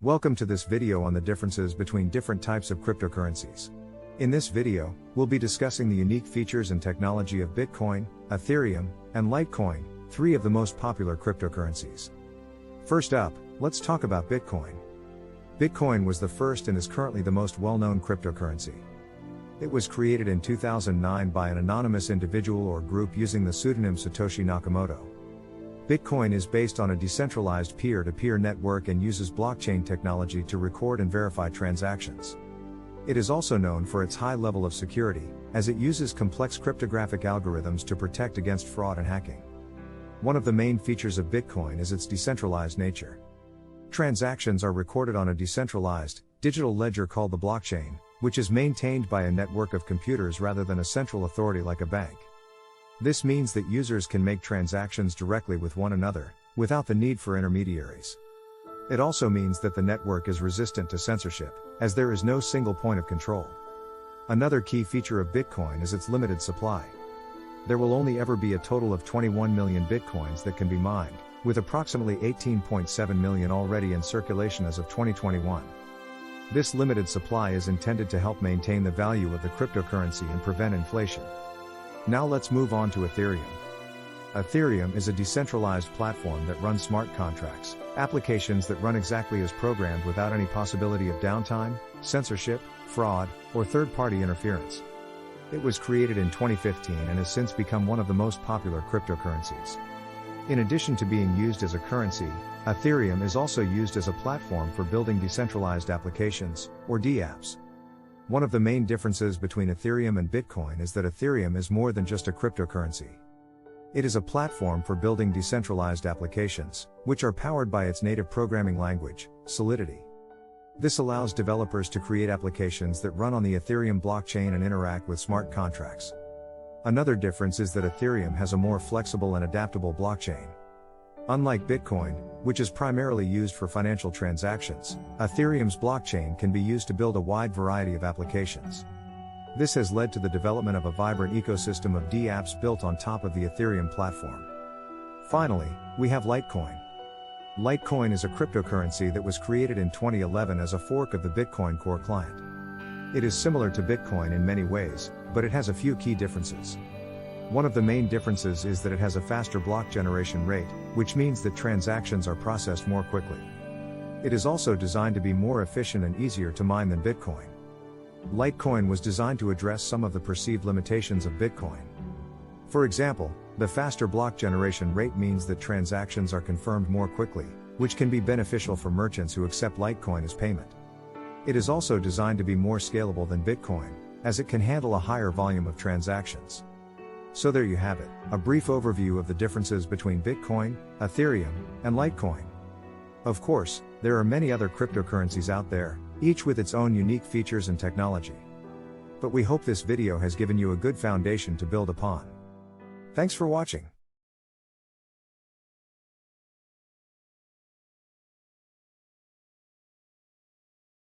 Welcome to this video on the differences between different types of cryptocurrencies. In this video, we'll be discussing the unique features and technology of Bitcoin, Ethereum, and Litecoin, three of the most popular cryptocurrencies. First up, let's talk about Bitcoin. Bitcoin was the first and is currently the most well-known cryptocurrency. It was created in 2009 by an anonymous individual or group using the pseudonym Satoshi Nakamoto. Bitcoin is based on a decentralized peer-to-peer network and uses blockchain technology to record and verify transactions. It is also known for its high level of security, as it uses complex cryptographic algorithms to protect against fraud and hacking. One of the main features of Bitcoin is its decentralized nature. Transactions are recorded on a decentralized, digital ledger called the blockchain, which is maintained by a network of computers rather than a central authority like a bank. This means that users can make transactions directly with one another, without the need for intermediaries. It also means that the network is resistant to censorship, as there is no single point of control. Another key feature of Bitcoin is its limited supply. There will only ever be a total of 21 million Bitcoins that can be mined, with approximately 18.7 million already in circulation as of 2021. This limited supply is intended to help maintain the value of the cryptocurrency and prevent inflation. Now let's move on to Ethereum. Ethereum is a decentralized platform that runs smart contracts, applications that run exactly as programmed without any possibility of downtime, censorship, fraud, or third-party interference. It was created in 2015 and has since become one of the most popular cryptocurrencies. In addition to being used as a currency, Ethereum is also used as a platform for building decentralized applications, or dApps. One of the main differences between Ethereum and Bitcoin is that Ethereum is more than just a cryptocurrency. It is a platform for building decentralized applications, which are powered by its native programming language, Solidity. This allows developers to create applications that run on the Ethereum blockchain and interact with smart contracts. Another difference is that Ethereum has a more flexible and adaptable blockchain. Unlike Bitcoin, which is primarily used for financial transactions, Ethereum's blockchain can be used to build a wide variety of applications. This has led to the development of a vibrant ecosystem of dApps built on top of the Ethereum platform. Finally, we have Litecoin. Litecoin is a cryptocurrency that was created in 2011 as a fork of the Bitcoin core client. It is similar to Bitcoin in many ways, but it has a few key differences. One of the main differences is that it has a faster block generation rate, which means that transactions are processed more quickly. It is also designed to be more efficient and easier to mine than Bitcoin. Litecoin was designed to address some of the perceived limitations of Bitcoin. For example, the faster block generation rate means that transactions are confirmed more quickly, which can be beneficial for merchants who accept Litecoin as payment. It is also designed to be more scalable than Bitcoin, as it can handle a higher volume of transactions. So there you have it, a brief overview of the differences between Bitcoin, Ethereum, and Litecoin. Of course, there are many other cryptocurrencies out there, each with its own unique features and technology. But we hope this video has given you a good foundation to build upon. Thanks for watching.